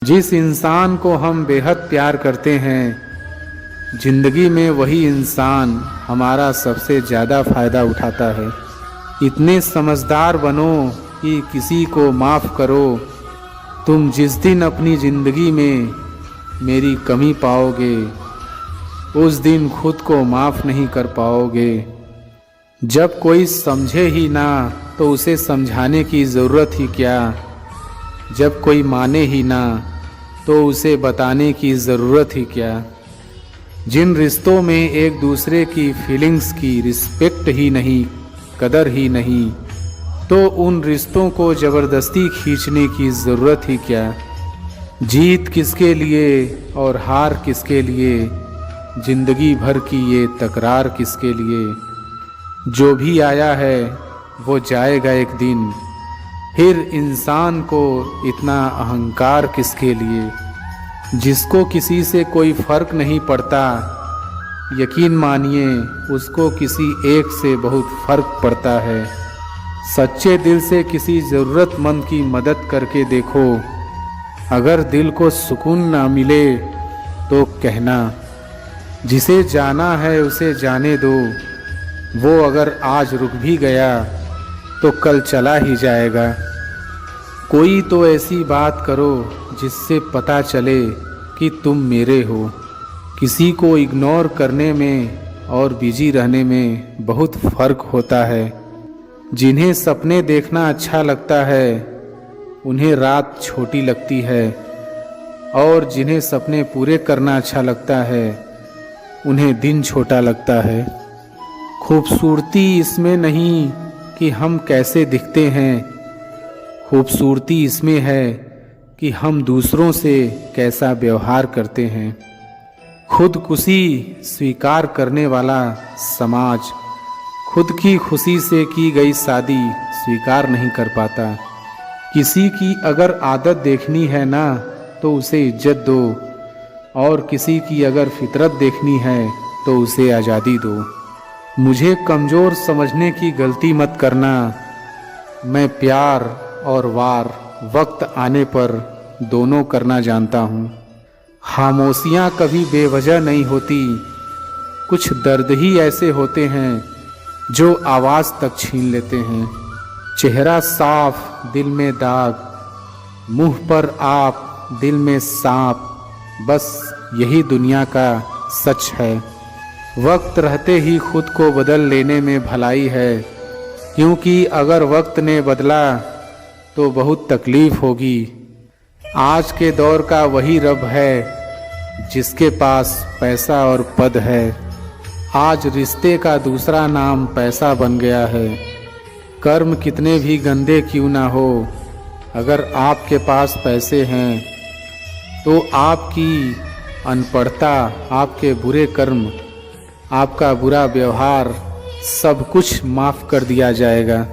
जिस इंसान को हम बेहद प्यार करते हैं, जिंदगी में वही इंसान हमारा सबसे ज़्यादा फ़ायदा उठाता है। इतने समझदार बनो कि किसी को माफ़ करो। तुम जिस दिन अपनी ज़िंदगी में मेरी कमी पाओगे, उस दिन खुद को माफ़ नहीं कर पाओगे। जब कोई समझे ही ना तो उसे समझाने की ज़रूरत ही क्या। जब कोई माने ही ना तो उसे बताने की ज़रूरत ही क्या। जिन रिश्तों में एक दूसरे की फीलिंग्स की रिस्पेक्ट ही नहीं, कदर ही नहीं, तो उन रिश्तों को ज़बरदस्ती खींचने की ज़रूरत ही क्या। जीत किसके लिए और हार किसके लिए, ज़िंदगी भर की ये तकरार किसके लिए। जो भी आया है वो जाएगा एक दिन, फिर इंसान को इतना अहंकार किसके लिए। जिसको किसी से कोई फ़र्क नहीं पड़ता, यकीन मानिए उसको किसी एक से बहुत फ़र्क पड़ता है। सच्चे दिल से किसी ज़रूरतमंद की मदद करके देखो। अगर दिल को सुकून ना मिले तो कहना। जिसे जाना है उसे जाने दो। वो अगर आज रुक भी गया तो कल चला ही जाएगा। कोई तो ऐसी बात करो जिससे पता चले कि तुम मेरे हो। किसी को इग्नोर करने में और बिजी रहने में बहुत फ़र्क होता है। जिन्हें सपने देखना अच्छा लगता है उन्हें रात छोटी लगती है, और जिन्हें सपने पूरे करना अच्छा लगता है उन्हें दिन छोटा लगता है। खूबसूरती इसमें नहीं कि हम कैसे दिखते हैं, खूबसूरती इसमें है कि हम दूसरों से कैसा व्यवहार करते हैं। खुदकुशी स्वीकार करने वाला समाज खुद की खुशी से की गई शादी स्वीकार नहीं कर पाता। किसी की अगर आदत देखनी है ना तो उसे इज्जत दो, और किसी की अगर फितरत देखनी है तो उसे आज़ादी दो। मुझे कमज़ोर समझने की गलती मत करना। मैं प्यार और वार वक्त आने पर दोनों करना जानता हूँ। खामोशियाँ कभी बेवजह नहीं होती। कुछ दर्द ही ऐसे होते हैं जो आवाज़ तक छीन लेते हैं। चेहरा साफ, दिल में दाग, मुंह पर आप, दिल में सांप, बस यही दुनिया का सच है। वक्त रहते ही खुद को बदल लेने में भलाई है, क्योंकि अगर वक्त ने बदला तो बहुत तकलीफ़ होगी। आज के दौर का वही रब है जिसके पास पैसा और पद है। आज रिश्ते का दूसरा नाम पैसा बन गया है। कर्म कितने भी गंदे क्यों ना हो, अगर आपके पास पैसे हैं तो आपकी अनपढ़ता, आपके बुरे कर्म, आपका बुरा व्यवहार सब कुछ माफ़ कर दिया जाएगा।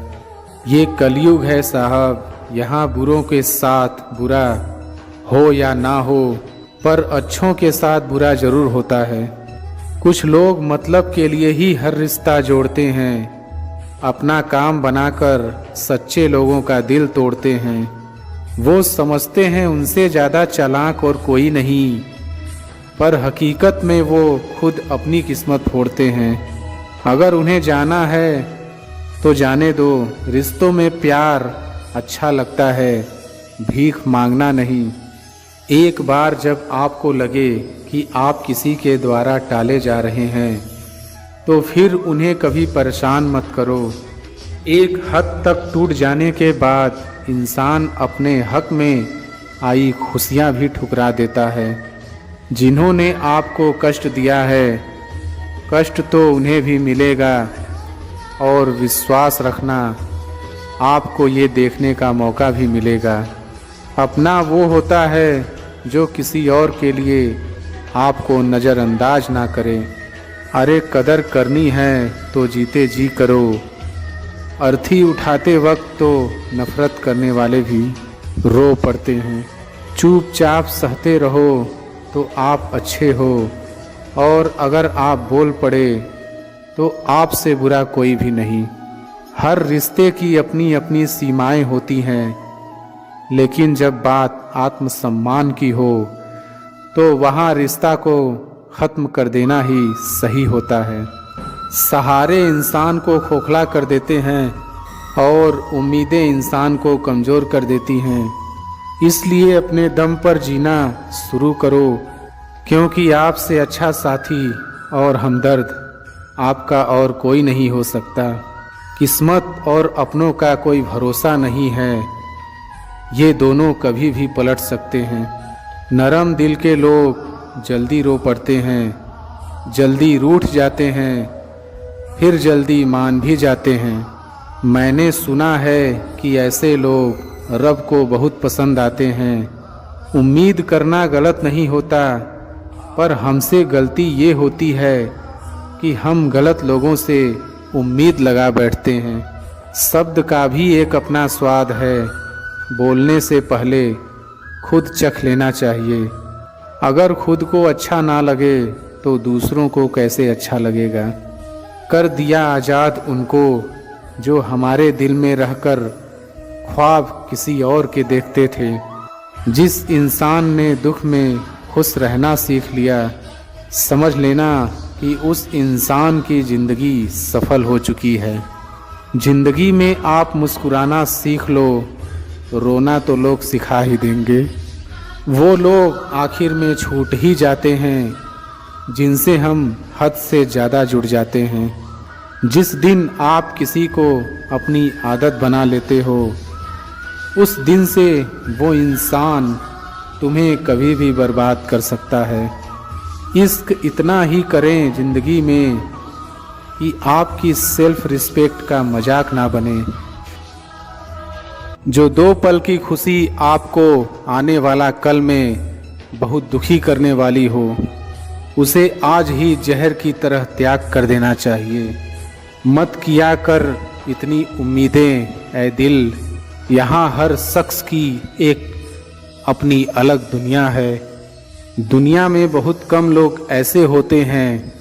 ये कलयुग है साहब, यहाँ बुरों के साथ बुरा हो या ना हो, पर अच्छों के साथ बुरा ज़रूर होता है। कुछ लोग मतलब के लिए ही हर रिश्ता जोड़ते हैं, अपना काम बनाकर सच्चे लोगों का दिल तोड़ते हैं। वो समझते हैं उनसे ज़्यादा चालाक और कोई नहीं, पर हकीकत में वो खुद अपनी किस्मत फोड़ते हैं। अगर उन्हें जाना है तो जाने दो। रिश्तों में प्यार अच्छा लगता है, भीख मांगना नहीं। एक बार जब आपको लगे कि आप किसी के द्वारा टाले जा रहे हैं तो फिर उन्हें कभी परेशान मत करो। एक हद तक टूट जाने के बाद इंसान अपने हक में आई खुशियाँ भी ठुकरा देता है। जिन्होंने आपको कष्ट दिया है, कष्ट तो उन्हें भी मिलेगा, और विश्वास रखना आपको ये देखने का मौका भी मिलेगा। अपना वो होता है जो किसी और के लिए आपको नज़रअंदाज ना करे। अरे कदर करनी है तो जीते जी करो। अर्थी उठाते वक्त तो नफ़रत करने वाले भी रो पड़ते हैं। चुपचाप सहते रहो तो आप अच्छे हो, और अगर आप बोल पड़े तो आपसे बुरा कोई भी नहीं। हर रिश्ते की अपनी अपनी सीमाएं होती हैं। लेकिन जब बात आत्मसम्मान की हो तो वहाँ रिश्ता को ख़त्म कर देना ही सही होता है। सहारे इंसान को खोखला कर देते हैं और उम्मीदें इंसान को कमज़ोर कर देती हैं। इसलिए अपने दम पर जीना शुरू करो, क्योंकि आपसे अच्छा साथी और हमदर्द आपका और कोई नहीं हो सकता। किस्मत और अपनों का कोई भरोसा नहीं है, ये दोनों कभी भी पलट सकते हैं। नरम दिल के लोग जल्दी रो पड़ते हैं, जल्दी रूठ जाते हैं, फिर जल्दी मान भी जाते हैं। मैंने सुना है कि ऐसे लोग रब को बहुत पसंद आते हैं। उम्मीद करना गलत नहीं होता, पर हमसे गलती ये होती है कि हम गलत लोगों से उम्मीद लगा बैठते हैं। शब्द का भी एक अपना स्वाद है, बोलने से पहले खुद चख लेना चाहिए। अगर खुद को अच्छा ना लगे तो दूसरों को कैसे अच्छा लगेगा। कर दिया आज़ाद उनको जो हमारे दिल में रहकर ख्वाब किसी और के देखते थे। जिस इंसान ने दुख में खुश रहना सीख लिया, समझ लेना कि उस इंसान की ज़िंदगी सफल हो चुकी है। ज़िंदगी में आप मुस्कुराना सीख लो, रोना तो लोग सिखा ही देंगे। वो लोग आखिर में छूट ही जाते हैं जिनसे हम हद से ज़्यादा जुड़ जाते हैं। जिस दिन आप किसी को अपनी आदत बना लेते हो, उस दिन से वो इंसान तुम्हें कभी भी बर्बाद कर सकता है। इश्क इतना ही करें ज़िंदगी में कि आपकी सेल्फ रिस्पेक्ट का मजाक ना बने। जो 2 पल की खुशी आपको आने वाला कल में बहुत दुखी करने वाली हो, उसे आज ही जहर की तरह त्याग कर देना चाहिए। मत किया कर इतनी उम्मीदें ऐ दिल, यहाँ हर शख्स की एक अपनी अलग दुनिया है। दुनिया में बहुत कम लोग ऐसे होते हैं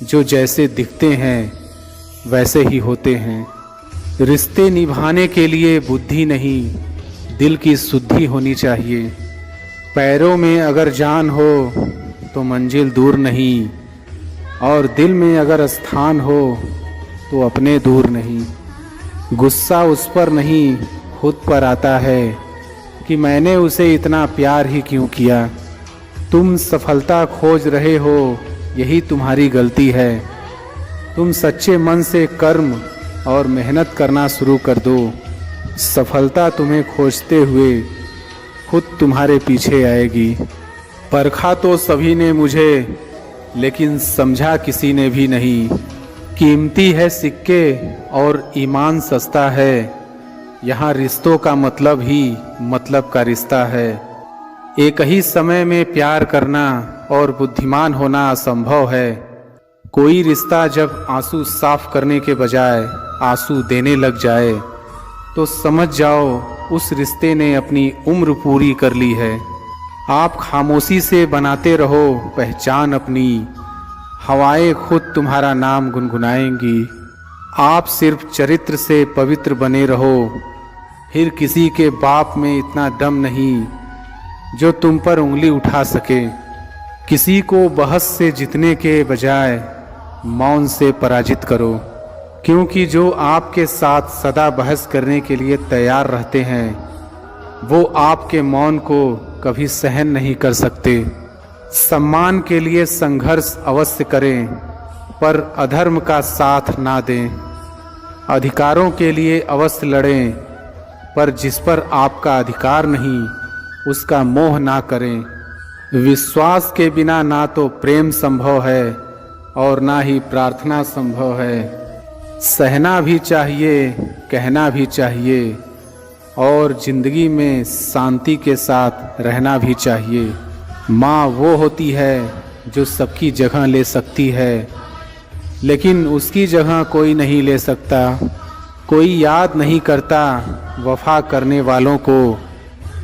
जो जैसे दिखते हैं वैसे ही होते हैं। रिश्ते निभाने के लिए बुद्धि नहीं, दिल की शुद्धि होनी चाहिए। पैरों में अगर जान हो तो मंजिल दूर नहीं, और दिल में अगर स्थान हो तो अपने दूर नहीं। गुस्सा उस पर नहीं खुद पर आता है कि मैंने उसे इतना प्यार ही क्यों किया। तुम सफलता खोज रहे हो, यही तुम्हारी गलती है। तुम सच्चे मन से कर्म और मेहनत करना शुरू कर दो, सफलता तुम्हें खोजते हुए खुद तुम्हारे पीछे आएगी। परखा तो सभी ने मुझे, लेकिन समझा किसी ने भी नहीं। कीमती है सिक्के और ईमान सस्ता है, यहाँ रिश्तों का मतलब ही मतलब का रिश्ता है। एक ही समय में प्यार करना और बुद्धिमान होना असंभव है। कोई रिश्ता जब आंसू साफ करने के बजाय आंसू देने लग जाए तो समझ जाओ उस रिश्ते ने अपनी उम्र पूरी कर ली है। आप खामोशी से बनाते रहो पहचान अपनी, हवाएं खुद तुम्हारा नाम गुनगुनाएंगी। आप सिर्फ चरित्र से पवित्र बने रहो, फिर किसी के बाप में इतना दम नहीं जो तुम पर उंगली उठा सके। किसी को बहस से जीतने के बजाय मौन से पराजित करो, क्योंकि जो आपके साथ सदा बहस करने के लिए तैयार रहते हैं वो आपके मौन को कभी सहन नहीं कर सकते। सम्मान के लिए संघर्ष अवश्य करें, पर अधर्म का साथ ना दें। अधिकारों के लिए अवश्य लड़ें, पर जिस पर आपका अधिकार नहीं उसका मोह ना करें। विश्वास के बिना ना तो प्रेम संभव है और ना ही प्रार्थना संभव है। सहना भी चाहिए, कहना भी चाहिए, और जिंदगी में शांति के साथ रहना भी चाहिए। माँ वो होती है जो सबकी जगह ले सकती है, लेकिन उसकी जगह कोई नहीं ले सकता। कोई याद नहीं करता वफा करने वालों को।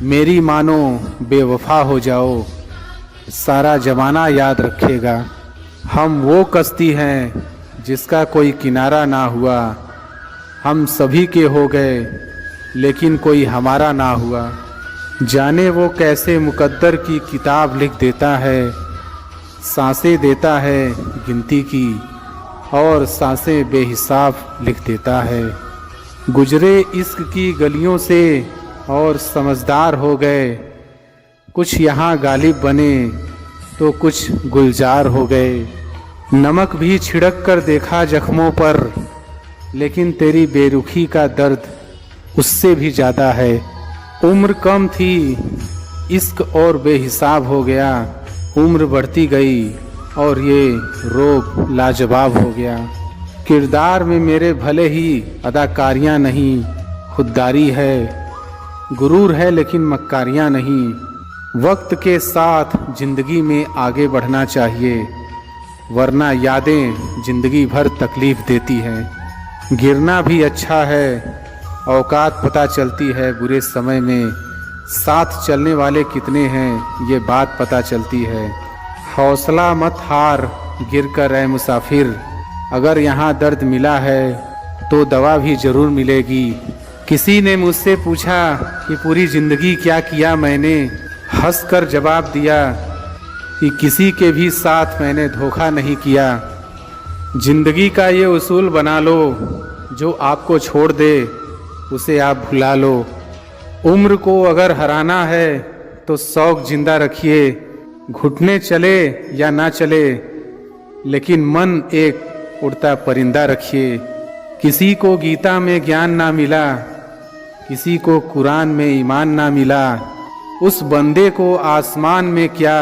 मेरी मानो बेवफा हो जाओ, सारा ज़माना याद रखेगा। हम वो कश्ती हैं जिसका कोई किनारा ना हुआ, हम सभी के हो गए लेकिन कोई हमारा ना हुआ। जाने वो कैसे मुकद्दर की किताब लिख देता है, सांसें देता है गिनती की और सांसें बेहिसाब लिख देता है। गुजरे इश्क की गलियों से और समझदार हो गए, कुछ यहाँ गालिब बने तो कुछ गुलजार हो गए। नमक भी छिड़क कर देखा जख्मों पर, लेकिन तेरी बेरुखी का दर्द उससे भी ज़्यादा है। उम्र कम थी, इश्क और बेहिसाब हो गया। उम्र बढ़ती गई और ये रोग लाजवाब हो गया। किरदार में मेरे भले ही अदाकारियाँ नहीं, खुददारी है, गुरूर है लेकिन मक्कारियाँ नहीं। वक्त के साथ जिंदगी में आगे बढ़ना चाहिए, वरना यादें जिंदगी भर तकलीफ देती हैं। गिरना भी अच्छा है, औकात पता चलती है बुरे समय में। साथ चलने वाले कितने हैं ये बात पता चलती है। हौसला मत हार, गिर कर ऐ मुसाफिर। अगर यहाँ दर्द मिला है तो दवा भी ज़रूर मिलेगी। किसी ने मुझसे पूछा कि पूरी ज़िंदगी क्या किया मैंने, हंस कर जवाब दिया कि किसी के भी साथ मैंने धोखा नहीं किया। जिंदगी का ये उसूल बना लो, जो आपको छोड़ दे उसे आप भुला लो। उम्र को अगर हराना है तो शौक जिंदा रखिए, घुटने चले या ना चले लेकिन मन एक उड़ता परिंदा रखिए। किसी को गीता में ज्ञान ना मिला, किसी को कुरान में ईमान ना मिला, उस बंदे को आसमान में क्या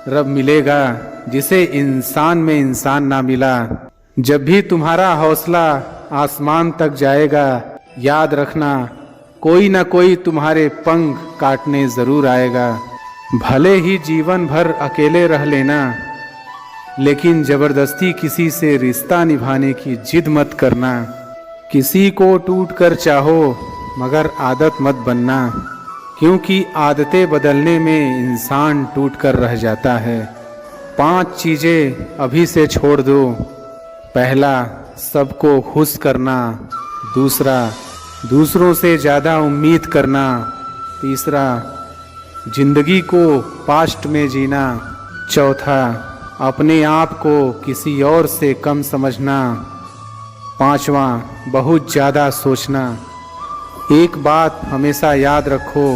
रब मिलेगा जिसे इंसान में इंसान ना मिला। जब भी तुम्हारा हौसला आसमान तक जाएगा, याद रखना कोई ना कोई तुम्हारे पंख काटने ज़रूर आएगा। भले ही जीवन भर अकेले रह लेना, लेकिन ज़बरदस्ती किसी से रिश्ता निभाने की जिद मत करना। किसी को टूट कर चाहो मगर आदत मत बनना, क्योंकि आदतें बदलने में इंसान टूट कर रह जाता है। 5 चीज़ें अभी से छोड़ दो। पहला, सबको खुश करना। दूसरा, दूसरों से ज़्यादा उम्मीद करना। तीसरा, जिंदगी को पास्ट में जीना। चौथा, अपने आप को किसी और से कम समझना। पांचवा, बहुत ज़्यादा सोचना। एक बात हमेशा याद रखो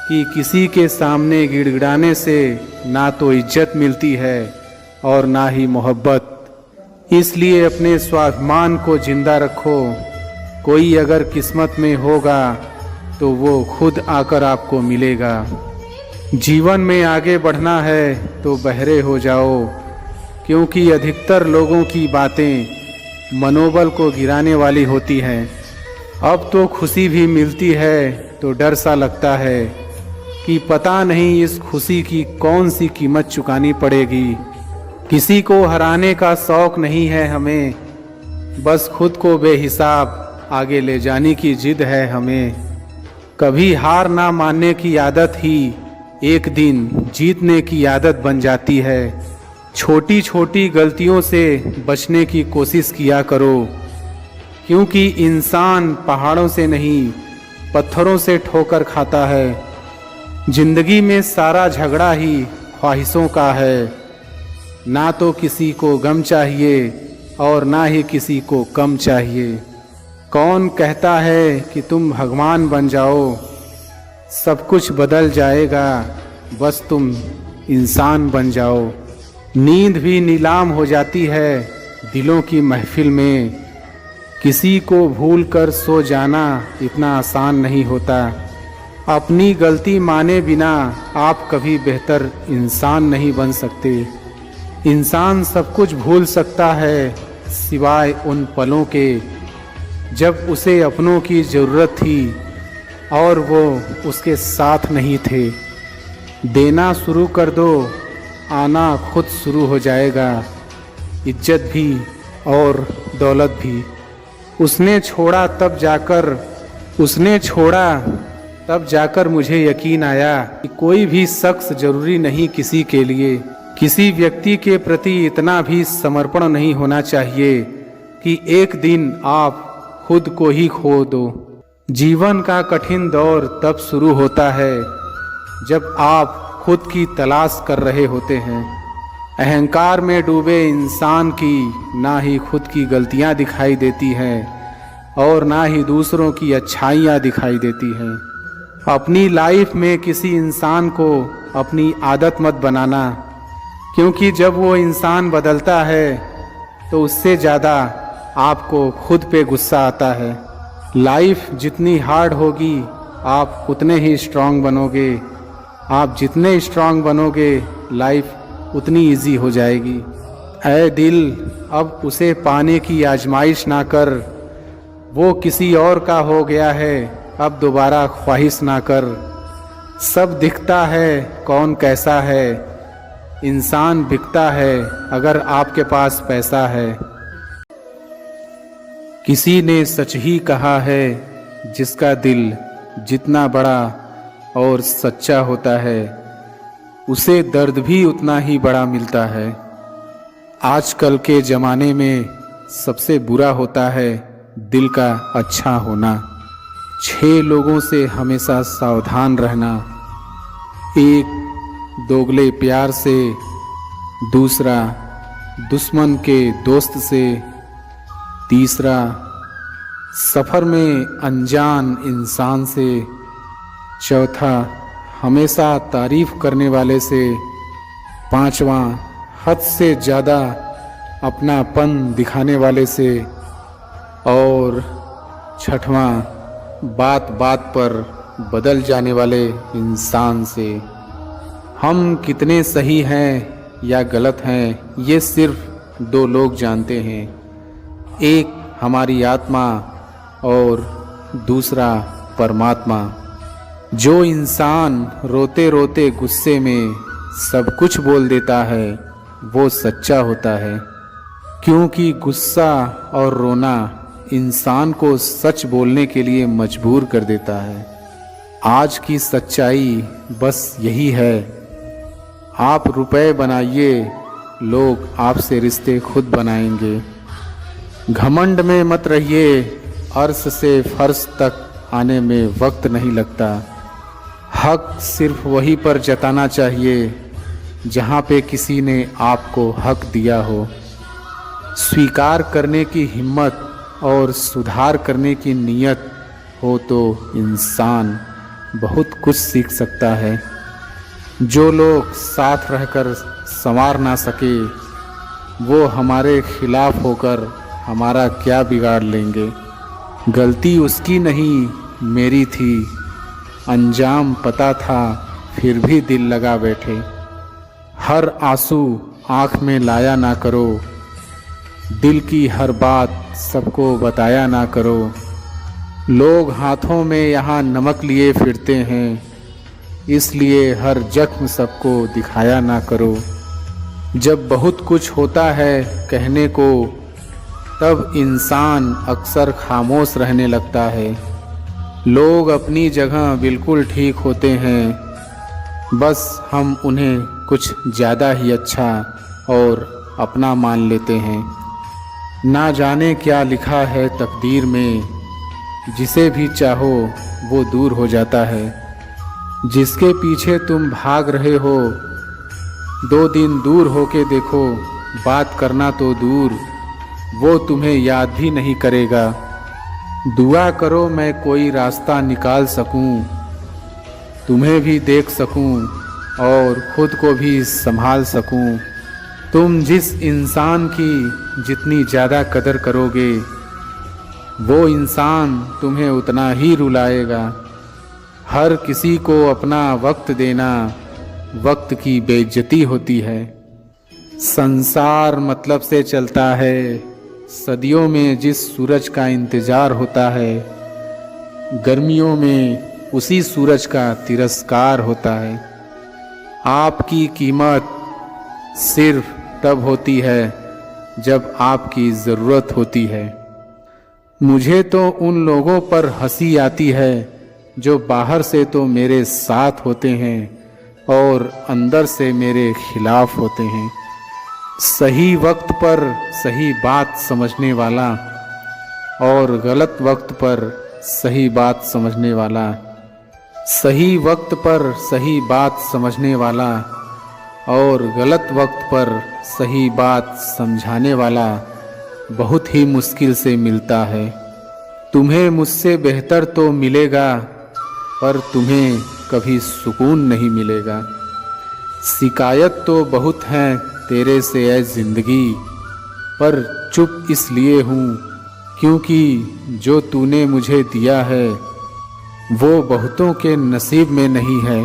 कि किसी के सामने गिड़गिड़ाने से ना तो इज्जत मिलती है और ना ही मोहब्बत। इसलिए अपने स्वाभिमान को जिंदा रखो। कोई अगर किस्मत में होगा तो वो खुद आकर आपको मिलेगा। जीवन में आगे बढ़ना है तो बहरे हो जाओ, क्योंकि अधिकतर लोगों की बातें मनोबल को गिराने वाली होती हैं। अब तो खुशी भी मिलती है तो डर सा लगता है कि पता नहीं इस खुशी की कौन सी कीमत चुकानी पड़ेगी। किसी को हराने का शौक नहीं है हमें, बस खुद को बेहिसाब आगे ले जाने की जिद है हमें। कभी हार ना मानने की आदत ही एक दिन जीतने की आदत बन जाती है। छोटी छोटी गलतियों से बचने की कोशिश किया करो, क्योंकि इंसान पहाड़ों से नहीं पत्थरों से ठोकर खाता है। जिंदगी में सारा झगड़ा ही ख्वाहिशों का है। ना तो किसी को गम चाहिए और ना ही किसी को कम चाहिए। कौन कहता है कि तुम भगवान बन जाओ, सब कुछ बदल जाएगा, बस तुम इंसान बन जाओ। नींद भी नीलाम हो जाती है दिलों की महफिल में। किसी को भूल कर सो जाना इतना आसान नहीं होता। अपनी गलती माने बिना आप कभी बेहतर इंसान नहीं बन सकते। इंसान सब कुछ भूल सकता है सिवाय उन पलों के जब उसे अपनों की ज़रूरत थी और वो उसके साथ नहीं थे। देना शुरू कर दो, आना खुद शुरू हो जाएगा, इज्जत भी और दौलत भी। उसने छोड़ा तब जाकर मुझे यकीन आया कि कोई भी शख्स ज़रूरी नहीं किसी के लिए। किसी व्यक्ति के प्रति इतना भी समर्पण नहीं होना चाहिए कि एक दिन आप खुद को ही खो दो। जीवन का कठिन दौर तब शुरू होता है जब आप खुद की तलाश कर रहे होते हैं। अहंकार में डूबे इंसान की ना ही खुद की गलतियां दिखाई देती हैं और ना ही दूसरों की अच्छाइयां दिखाई देती हैं। अपनी लाइफ में किसी इंसान को अपनी आदत मत बनाना, क्योंकि जब वो इंसान बदलता है तो उससे ज़्यादा आपको खुद पे गुस्सा आता है। लाइफ जितनी हार्ड होगी आप उतने ही स्ट्रांग बनोगे। आप जितने स्ट्रांग बनोगे लाइफ उतनी इजी हो जाएगी। ऐ दिल, अब उसे पाने की आजमाइश ना कर, वो किसी और का हो गया है, अब दोबारा ख्वाहिश ना कर। सब दिखता है कौन कैसा है, इंसान बिकता है अगर आपके पास पैसा है। किसी ने सच ही कहा है, जिसका दिल जितना बड़ा और सच्चा होता है उसे दर्द भी उतना ही बड़ा मिलता है। आजकल के ज़माने में सबसे बुरा होता है दिल का अच्छा होना। 6 लोगों से हमेशा सावधान रहना। 1 दोगले प्यार से, दूसरा दुश्मन के दोस्त से, तीसरा सफ़र में अनजान इंसान से, चौथा हमेशा तारीफ करने वाले से, 5वां हद से ज़्यादा अपनापन दिखाने वाले से, और 6वां बात बात पर बदल जाने वाले इंसान से। हम कितने सही हैं या गलत हैं ये सिर्फ 2 लोग जानते हैं, एक हमारी आत्मा और दूसरा परमात्मा। जो इंसान रोते रोते गुस्से में सब कुछ बोल देता है वो सच्चा होता है, क्योंकि गुस्सा और रोना इंसान को सच बोलने के लिए मजबूर कर देता है। आज की सच्चाई बस यही है, आप रुपए बनाइए, लोग आपसे रिश्ते खुद बनाएंगे। घमंड में मत रहिए, अर्श से फर्श तक आने में वक्त नहीं लगता। हक सिर्फ वहीं पर जताना चाहिए जहाँ पे किसी ने आपको हक दिया हो। स्वीकार करने की हिम्मत और सुधार करने की नीयत हो तो इंसान बहुत कुछ सीख सकता है। जो लोग साथ रहकर संवार ना सके वो हमारे खिलाफ होकर हमारा क्या बिगाड़ लेंगे। गलती उसकी नहीं मेरी थी, अंजाम पता था फिर भी दिल लगा बैठे। हर आंसू आँख में लाया ना करो, दिल की हर बात सबको बताया ना करो। लोग हाथों में यहाँ नमक लिए फिरते हैं, इसलिए हर जख्म सबको दिखाया ना करो। जब बहुत कुछ होता है कहने को तब इंसान अक्सर खामोश रहने लगता है। लोग अपनी जगह बिल्कुल ठीक होते हैं, बस हम उन्हें कुछ ज़्यादा ही अच्छा और अपना मान लेते हैं। ना जाने क्या लिखा है तकदीर में, जिसे भी चाहो वो दूर हो जाता है। जिसके पीछे तुम भाग रहे हो 2 दिन दूर होके देखो, बात करना तो दूर वो तुम्हें याद भी नहीं करेगा। दुआ करो मैं कोई रास्ता निकाल सकूं, तुम्हें भी देख सकूं और खुद को भी संभाल सकूं। तुम जिस इंसान की जितनी ज़्यादा कदर करोगे वो इंसान तुम्हें उतना ही रुलाएगा। हर किसी को अपना वक्त देना वक्त की बेइज्जती होती है। संसार मतलब से चलता है, सदियों में जिस सूरज का इंतज़ार होता है, गर्मियों में उसी सूरज का तिरस्कार होता है। आपकी कीमत सिर्फ तब होती है जब आपकी ज़रूरत होती है। मुझे तो उन लोगों पर हंसी आती है जो बाहर से तो मेरे साथ होते हैं और अंदर से मेरे खिलाफ होते हैं। सही वक्त पर सही बात समझने वाला और गलत वक्त पर सही बात समझने वाला, सही वक्त पर सही बात समझने वाला और गलत वक्त पर सही बात समझाने वाला बहुत ही मुश्किल से मिलता है। तुम्हें मुझसे बेहतर तो मिलेगा, पर तुम्हें कभी सुकून नहीं मिलेगा। शिकायत तो बहुत है तेरे से ऐ ज़िंदगी, पर चुप इसलिए हूँ क्योंकि जो तूने मुझे दिया है वो बहुतों के नसीब में नहीं है।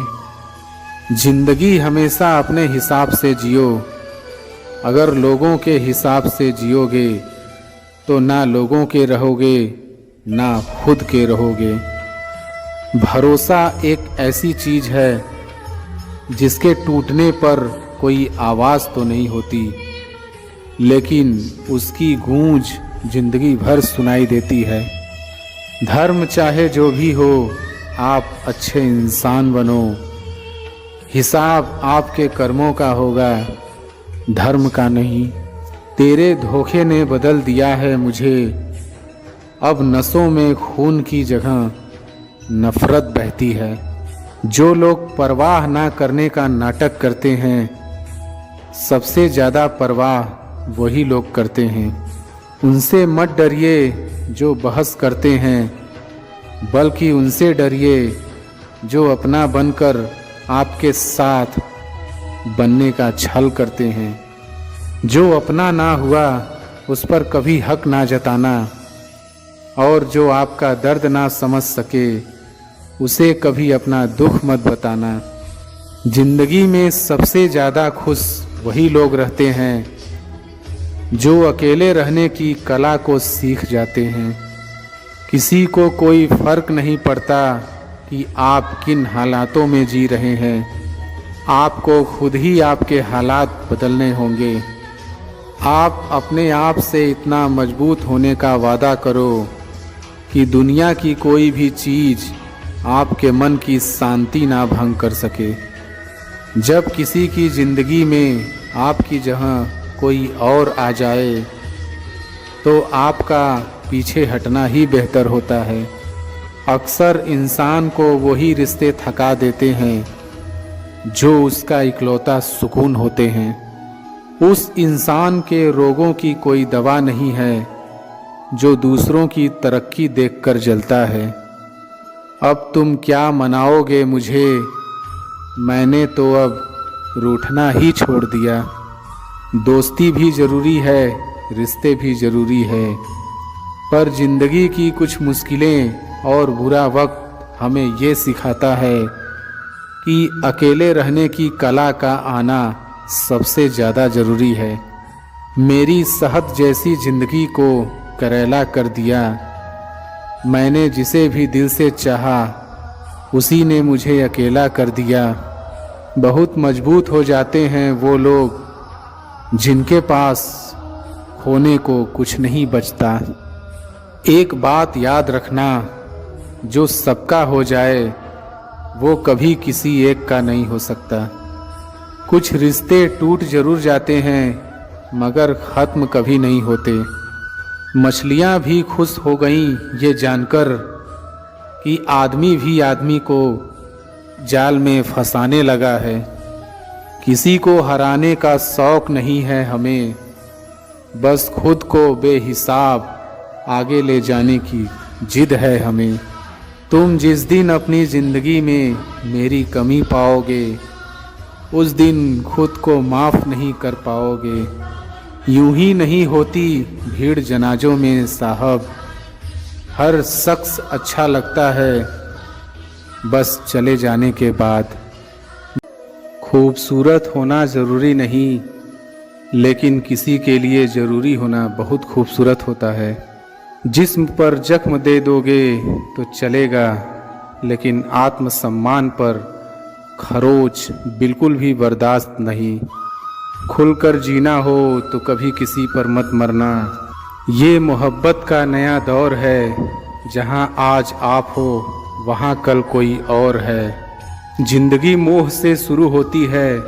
ज़िंदगी हमेशा अपने हिसाब से जियो। अगर लोगों के हिसाब से जियोगे तो ना लोगों के रहोगे ना खुद के रहोगे। भरोसा एक ऐसी चीज़ है जिसके टूटने पर कोई आवाज़ तो नहीं होती, लेकिन उसकी गूंज जिंदगी भर सुनाई देती है। धर्म चाहे जो भी हो, आप अच्छे इंसान बनो। हिसाब आपके कर्मों का होगा, धर्म का नहीं। तेरे धोखे ने बदल दिया है मुझे, अब नसों में खून की जगह नफरत बहती है। जो लोग परवाह ना करने का नाटक करते हैं, सबसे ज़्यादा परवाह वही लोग करते हैं। उनसे मत डरिए जो बहस करते हैं, बल्कि उनसे डरिए जो अपना बनकर आपके साथ बनने का छल करते हैं। जो अपना ना हुआ उस पर कभी हक ना जताना, और जो आपका दर्द ना समझ सके उसे कभी अपना दुख मत बताना। जिंदगी में सबसे ज़्यादा खुश वही लोग रहते हैं जो अकेले रहने की कला को सीख जाते हैं। किसी को कोई फर्क नहीं पड़ता कि आप किन हालातों में जी रहे हैं, आपको खुद ही आपके हालात बदलने होंगे। आप अपने आप से इतना मजबूत होने का वादा करो कि दुनिया की कोई भी चीज़ आपके मन की शांति ना भंग कर सके। जब किसी की ज़िंदगी में आपकी जगह कोई और आ जाए तो आपका पीछे हटना ही बेहतर होता है। अक्सर इंसान को वही रिश्ते थका देते हैं जो उसका इकलौता सुकून होते हैं। उस इंसान के रोगों की कोई दवा नहीं है जो दूसरों की तरक्की देखकर जलता है। अब तुम क्या मनाओगे मुझे, मैंने तो अब रूठना ही छोड़ दिया। दोस्ती भी ज़रूरी है, रिश्ते भी ज़रूरी है, पर ज़िंदगी की कुछ मुश्किलें और बुरा वक्त हमें ये सिखाता है कि अकेले रहने की कला का आना सबसे ज़्यादा ज़रूरी है। मेरी शहद जैसी ज़िंदगी को करेला कर दिया। मैंने जिसे भी दिल से चाहा उसी ने मुझे अकेला कर दिया। बहुत मजबूत हो जाते हैं वो लोग जिनके पास खोने को कुछ नहीं बचता। एक बात याद रखना, जो सबका हो जाए वो कभी किसी एक का नहीं हो सकता। कुछ रिश्ते टूट जरूर जाते हैं मगर ख़त्म कभी नहीं होते। मछलियाँ भी खुश हो गईं ये जानकर कि आदमी भी आदमी को जाल में फंसाने लगा है। किसी को हराने का शौक़ नहीं है हमें, बस खुद को बेहिसाब आगे ले जाने की जिद है हमें। तुम जिस दिन अपनी ज़िंदगी में मेरी कमी पाओगे उस दिन खुद को माफ़ नहीं कर पाओगे। यूं ही नहीं होती भीड़ जनाजों में साहब, हर शख्स अच्छा लगता है बस चले जाने के बाद। खूबसूरत होना ज़रूरी नहीं, लेकिन किसी के लिए ज़रूरी होना बहुत खूबसूरत होता है। जिस्म पर जख्म दे दोगे तो चलेगा, लेकिन आत्मसम्मान पर खरोच बिल्कुल भी बर्दाश्त नहीं। खुलकर जीना हो तो कभी किसी पर मत मरना। ये मोहब्बत का नया दौर है, जहाँ आज आप हो वहाँ कल कोई और है। जिंदगी मोह से शुरू होती है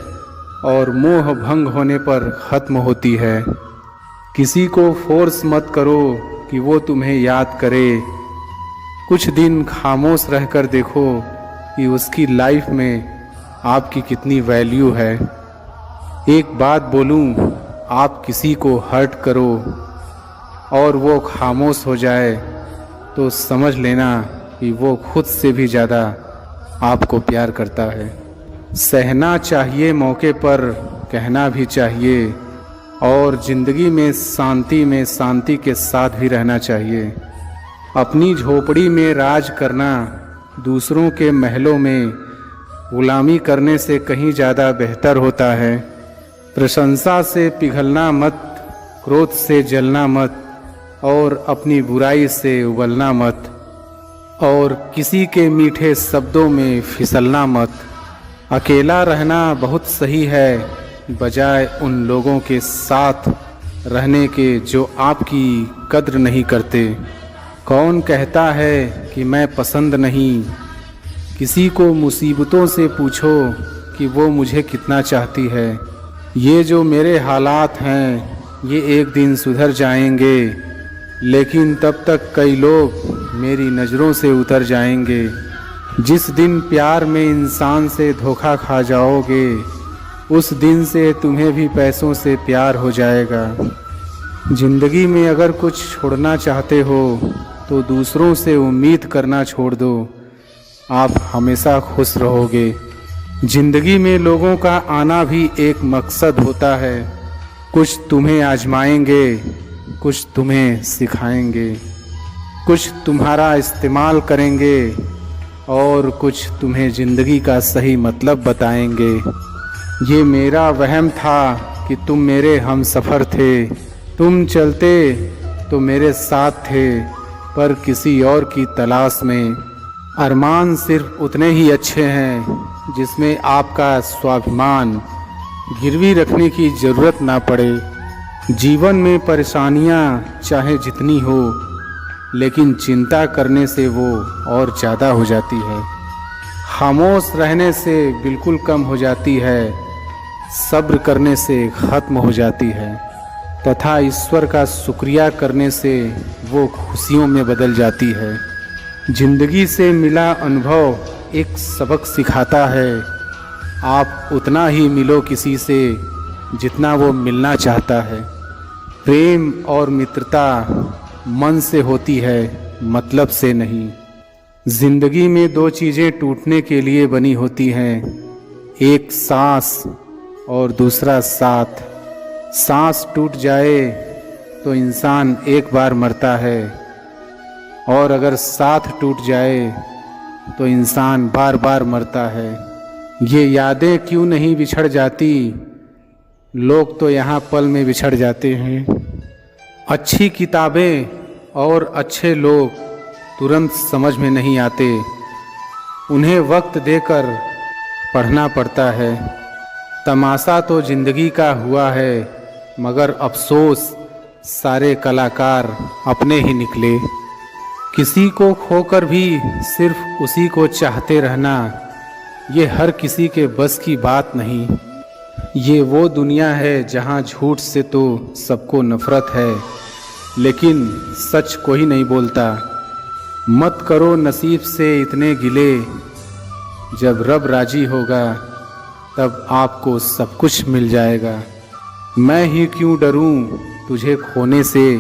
और मोह भंग होने पर ख़त्म होती है। किसी को फोर्स मत करो कि वो तुम्हें याद करे। कुछ दिन खामोश रहकर देखो कि उसकी लाइफ में आपकी कितनी वैल्यू है। एक बात बोलूं, आप किसी को हर्ट करो और वो खामोश हो जाए तो समझ लेना कि वो खुद से भी ज़्यादा आपको प्यार करता है। सहना चाहिए मौके पर, कहना भी चाहिए, और ज़िंदगी में शांति के साथ भी रहना चाहिए। अपनी झोपड़ी में राज करना दूसरों के महलों में गुलामी करने से कहीं ज़्यादा बेहतर होता है। प्रशंसा से पिघलना मत, क्रोध से जलना मत, और अपनी बुराई से उबलना मत, और किसी के मीठे शब्दों में फिसलना मत। अकेला रहना बहुत सही है बजाय उन लोगों के साथ रहने के जो आपकी कद्र नहीं करते। कौन कहता है कि मैं पसंद नहीं? किसी को मुसीबतों से पूछो कि वो मुझे कितना चाहती है। ये जो मेरे हालात हैं ये एक दिन सुधर जाएंगे, लेकिन तब तक कई लोग मेरी नज़रों से उतर जाएंगे। जिस दिन प्यार में इंसान से धोखा खा जाओगे उस दिन से तुम्हें भी पैसों से प्यार हो जाएगा। ज़िंदगी में अगर कुछ छोड़ना चाहते हो तो दूसरों से उम्मीद करना छोड़ दो, आप हमेशा खुश रहोगे। ज़िंदगी में लोगों का आना भी एक मकसद होता है। कुछ तुम्हें आजमाएंगे, कुछ तुम्हें सिखाएंगे, कुछ तुम्हारा इस्तेमाल करेंगे और कुछ तुम्हें ज़िंदगी का सही मतलब बताएंगे। ये मेरा वहम था कि तुम मेरे हम सफ़र थे, तुम चलते तो मेरे साथ थे पर किसी और की तलाश में। अरमान सिर्फ उतने ही अच्छे हैं जिसमें आपका स्वाभिमान गिरवी रखने की ज़रूरत ना पड़े। जीवन में परेशानियां चाहे जितनी हो, लेकिन चिंता करने से वो और ज़्यादा हो जाती है। खामोश रहने से बिल्कुल कम हो जाती है, सब्र करने से ख़त्म हो जाती है, तथा ईश्वर का शुक्रिया करने से वो खुशियों में बदल जाती है। जिंदगी से मिला अनुभव एक सबक सिखाता है। आप उतना ही मिलो किसी से जितना वो मिलना चाहता है। प्रेम और मित्रता मन से होती है, मतलब से नहीं। जिंदगी में दो चीज़ें टूटने के लिए बनी होती हैं, एक सांस और दूसरा साथ। सांस टूट जाए तो इंसान एक बार मरता है, और अगर साथ टूट जाए तो इंसान बार बार मरता है। ये यादें क्यों नहीं बिछड़ जाती? लोग तो यहाँ पल में बिछड़ जाते हैं। अच्छी किताबें और अच्छे लोग तुरंत समझ में नहीं आते, उन्हें वक्त देकर पढ़ना पड़ता है। तमाशा तो ज़िंदगी का हुआ है, मगर अफसोस सारे कलाकार अपने ही निकले। किसी को खोकर भी सिर्फ उसी को चाहते रहना, ये हर किसी के बस की बात नहीं। ये वो दुनिया है जहाँ झूठ से तो सबको नफरत है, लेकिन सच कोई नहीं बोलता। मत करो नसीब से इतने गिले, जब रब राजी होगा तब आपको सब कुछ मिल जाएगा। मैं ही क्यों डरूं तुझे खोने से,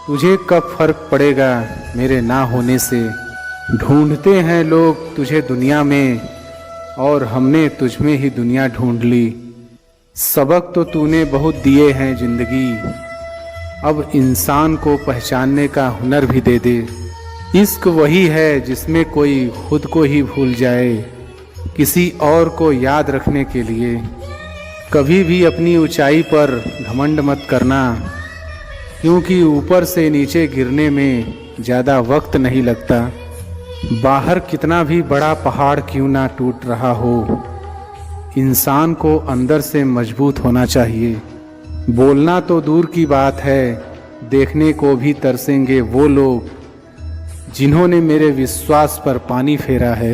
तुझे कब फर्क पड़ेगा मेरे ना होने से। ढूंढते हैं लोग तुझे दुनिया में, और हमने तुझ में ही दुनिया ढूंढ ली। सबक तो तूने बहुत दिए हैं जिंदगी, अब इंसान को पहचानने का हुनर भी दे दे। इश्क वही है जिसमें कोई खुद को ही भूल जाए किसी और को याद रखने के लिए। कभी भी अपनी ऊंचाई पर घमंड मत करना, क्योंकि ऊपर से नीचे गिरने में ज़्यादा वक्त नहीं लगता। बाहर कितना भी बड़ा पहाड़ क्यों ना टूट रहा हो, इंसान को अंदर से मजबूत होना चाहिए। बोलना तो दूर की बात है, देखने को भी तरसेंगे वो लोग जिन्होंने मेरे विश्वास पर पानी फेरा है।